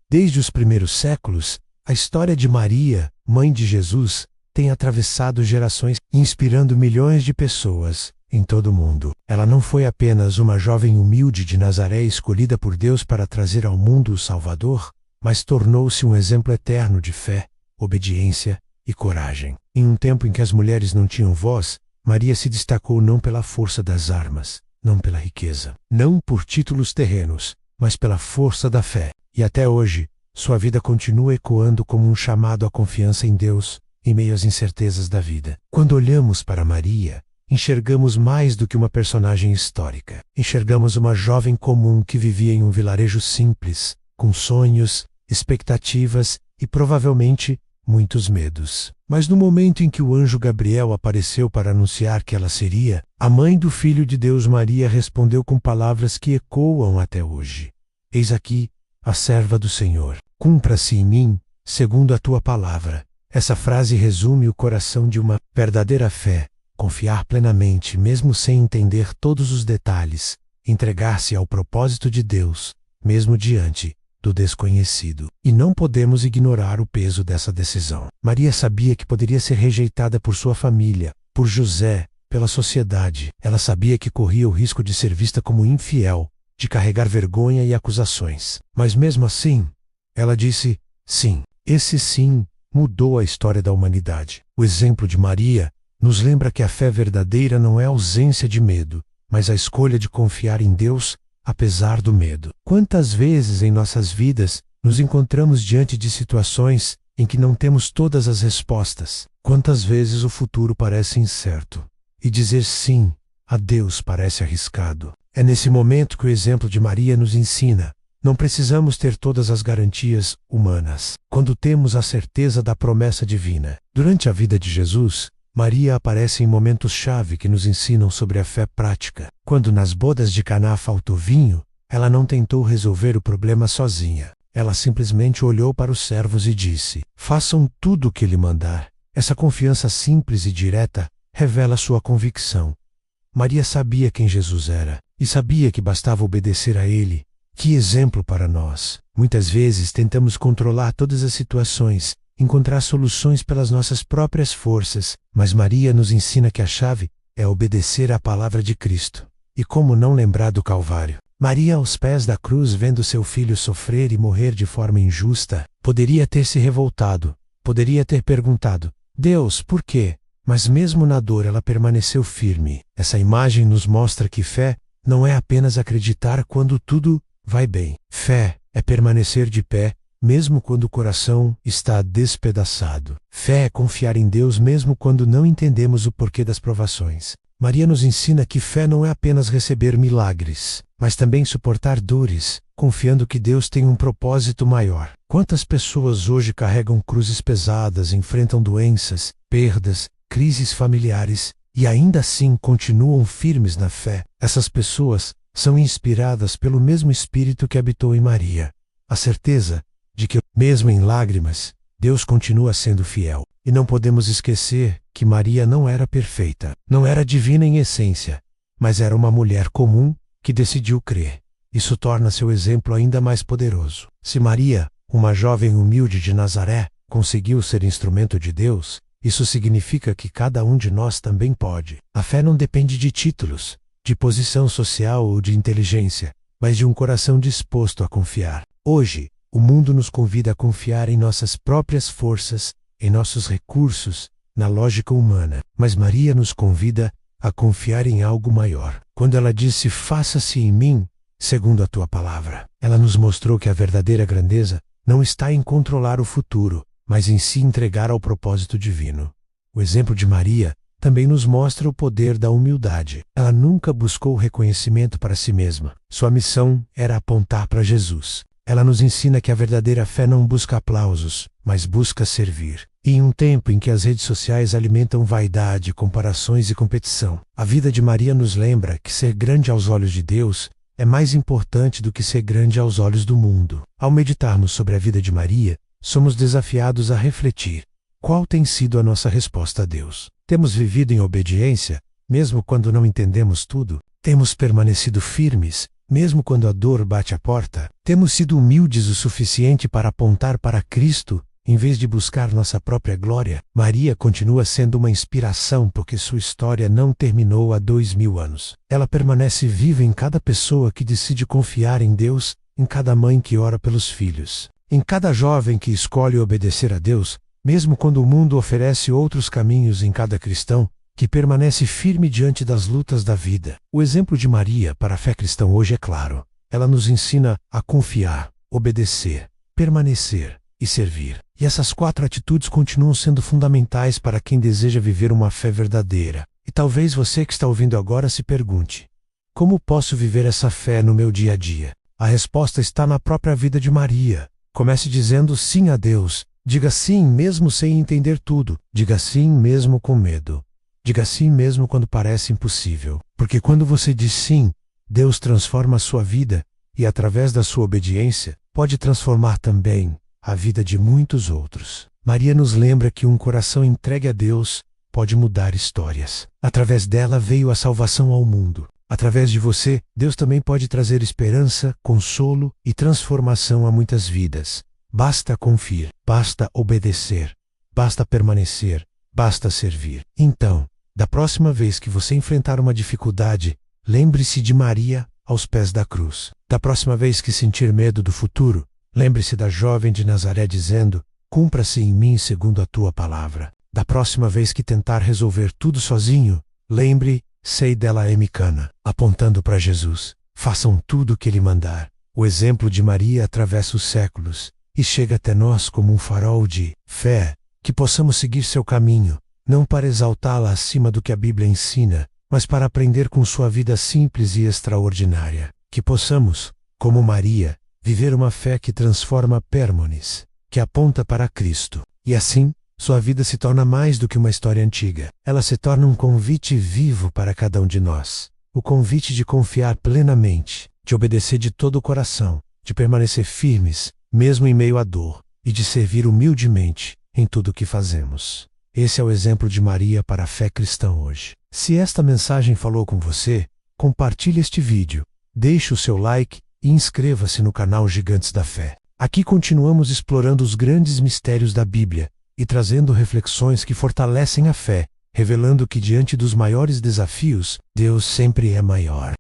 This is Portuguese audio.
Desde os primeiros séculos, a história de Maria, mãe de Jesus, tem atravessado gerações, inspirando milhões de pessoas em todo o mundo. Ela não foi apenas uma jovem humilde de Nazaré escolhida por Deus para trazer ao mundo o Salvador, mas tornou-se um exemplo eterno de fé, obediência e coragem. Em um tempo em que as mulheres não tinham voz, Maria se destacou não pela força das armas, não pela riqueza, não por títulos terrenos, mas pela força da fé. E até hoje, sua vida continua ecoando como um chamado à confiança em Deus, em meio às incertezas da vida. Quando olhamos para Maria, enxergamos mais do que uma personagem histórica. Enxergamos uma jovem comum que vivia em um vilarejo simples, com sonhos, expectativas e provavelmente muitos medos. Mas no momento em que o anjo Gabriel apareceu para anunciar que ela seria a mãe do Filho de Deus, Maria respondeu com palavras que ecoam até hoje: Eis aqui a serva do Senhor. Cumpra-se em mim, segundo a tua palavra. Essa frase resume o coração de uma verdadeira fé: confiar plenamente, mesmo sem entender todos os detalhes, entregar-se ao propósito de Deus, mesmo diante do desconhecido. E não podemos ignorar o peso dessa decisão. Maria sabia que poderia ser rejeitada por sua família, por José, pela sociedade. Ela sabia que corria o risco de ser vista como infiel, de carregar vergonha e acusações. Mas mesmo assim, ela disse sim. Esse sim mudou a história da humanidade. O exemplo de Maria nos lembra que a fé verdadeira não é ausência de medo, mas a escolha de confiar em Deus apesar do medo. Quantas vezes em nossas vidas nos encontramos diante de situações em que não temos todas as respostas? Quantas vezes o futuro parece incerto? E dizer sim a Deus parece arriscado. É nesse momento que o exemplo de Maria nos ensina: não precisamos ter todas as garantias humanas, quando temos a certeza da promessa divina. Durante a vida de Jesus, Maria aparece em momentos-chave que nos ensinam sobre a fé prática. Quando nas bodas de Caná faltou vinho, ela não tentou resolver o problema sozinha. Ela simplesmente olhou para os servos e disse: façam tudo o que ele mandar. Essa confiança simples e direta revela sua convicção. Maria sabia quem Jesus era e sabia que bastava obedecer a ele. Que exemplo para nós! Muitas vezes tentamos controlar todas as situações, encontrar soluções pelas nossas próprias forças, mas Maria nos ensina que a chave é obedecer à palavra de Cristo. E como não lembrar do Calvário? Maria, aos pés da cruz, vendo seu filho sofrer e morrer de forma injusta, poderia ter se revoltado, poderia ter perguntado: Deus, por quê? Mas mesmo na dor ela permaneceu firme. Essa imagem nos mostra que fé não é apenas acreditar quando tudo vai bem. Fé é permanecer de pé, mesmo quando o coração está despedaçado. Fé é confiar em Deus mesmo quando não entendemos o porquê das provações. Maria nos ensina que fé não é apenas receber milagres, mas também suportar dores, confiando que Deus tem um propósito maior. Quantas pessoas hoje carregam cruzes pesadas, enfrentam doenças, perdas, crises familiares e ainda assim continuam firmes na fé? Essas pessoas são inspiradas pelo mesmo Espírito que habitou em Maria. A certeza de que, mesmo em lágrimas, Deus continua sendo fiel. E não podemos esquecer que Maria não era perfeita, não era divina em essência, mas era uma mulher comum que decidiu crer. Isso torna seu exemplo ainda mais poderoso. Se Maria, uma jovem humilde de Nazaré, conseguiu ser instrumento de Deus, isso significa que cada um de nós também pode. A fé não depende de títulos, de posição social ou de inteligência, mas de um coração disposto a confiar. Hoje, o mundo nos convida a confiar em nossas próprias forças, em nossos recursos, na lógica humana. Mas Maria nos convida a confiar em algo maior. Quando ela disse: faça-se em mim, segundo a tua palavra, ela nos mostrou que a verdadeira grandeza não está em controlar o futuro, mas em se entregar ao propósito divino. O exemplo de Maria também nos mostra o poder da humildade. Ela nunca buscou reconhecimento para si mesma. Sua missão era apontar para Jesus. Ela nos ensina que a verdadeira fé não busca aplausos, mas busca servir. E em um tempo em que as redes sociais alimentam vaidade, comparações e competição, a vida de Maria nos lembra que ser grande aos olhos de Deus é mais importante do que ser grande aos olhos do mundo. Ao meditarmos sobre a vida de Maria, somos desafiados a refletir: qual tem sido a nossa resposta a Deus? Temos vivido em obediência, mesmo quando não entendemos tudo? Temos permanecido firmes, Mesmo quando a dor bate à porta, temos sido humildes o suficiente para apontar para Cristo, em vez de buscar nossa própria glória. Maria continua sendo uma inspiração porque sua história não terminou há 2000 anos. Ela permanece viva em cada pessoa que decide confiar em Deus, em cada mãe que ora pelos filhos, em cada jovem que escolhe obedecer a Deus, mesmo quando o mundo oferece outros caminhos, em cada cristão que permanece firme diante das lutas da vida. O exemplo de Maria para a fé cristã hoje é claro. Ela nos ensina a confiar, obedecer, permanecer e servir. E essas 4 atitudes continuam sendo fundamentais para quem deseja viver uma fé verdadeira. E talvez você que está ouvindo agora se pergunte: como posso viver essa fé no meu dia a dia? A resposta está na própria vida de Maria. Comece dizendo sim a Deus. Diga sim mesmo sem entender tudo. Diga sim mesmo com medo. Diga sim mesmo quando parece impossível. Porque quando você diz sim, Deus transforma a sua vida e, através da sua obediência, pode transformar também a vida de muitos outros. Maria nos lembra que um coração entregue a Deus pode mudar histórias. Através dela veio a salvação ao mundo. Através de você, Deus também pode trazer esperança, consolo e transformação a muitas vidas. Basta confiar, basta obedecer, basta permanecer, basta servir. Então, da próxima vez que você enfrentar uma dificuldade, lembre-se de Maria aos pés da cruz. Da próxima vez que sentir medo do futuro, lembre-se da jovem de Nazaré dizendo: cumpra-se em mim segundo a tua palavra. Da próxima vez que tentar resolver tudo sozinho, lembre-se dela Emicana, apontando para Jesus. Façam tudo o que ele mandar. O exemplo de Maria atravessa os séculos e chega até nós como um farol de fé, que possamos seguir seu caminho, não para exaltá-la acima do que a Bíblia ensina, mas para aprender com sua vida simples e extraordinária. Que possamos, como Maria, viver uma fé que transforma Pérmones, que aponta para Cristo. E assim, sua vida se torna mais do que uma história antiga. Ela se torna um convite vivo para cada um de nós. O convite de confiar plenamente, de obedecer de todo o coração, de permanecer firmes, mesmo em meio à dor, e de servir humildemente em tudo o que fazemos. Esse é o exemplo de Maria para a fé cristã hoje. Se esta mensagem falou com você, compartilhe este vídeo, deixe o seu like e inscreva-se no canal Gigantes da Fé. Aqui continuamos explorando os grandes mistérios da Bíblia e trazendo reflexões que fortalecem a fé, revelando que diante dos maiores desafios, Deus sempre é maior.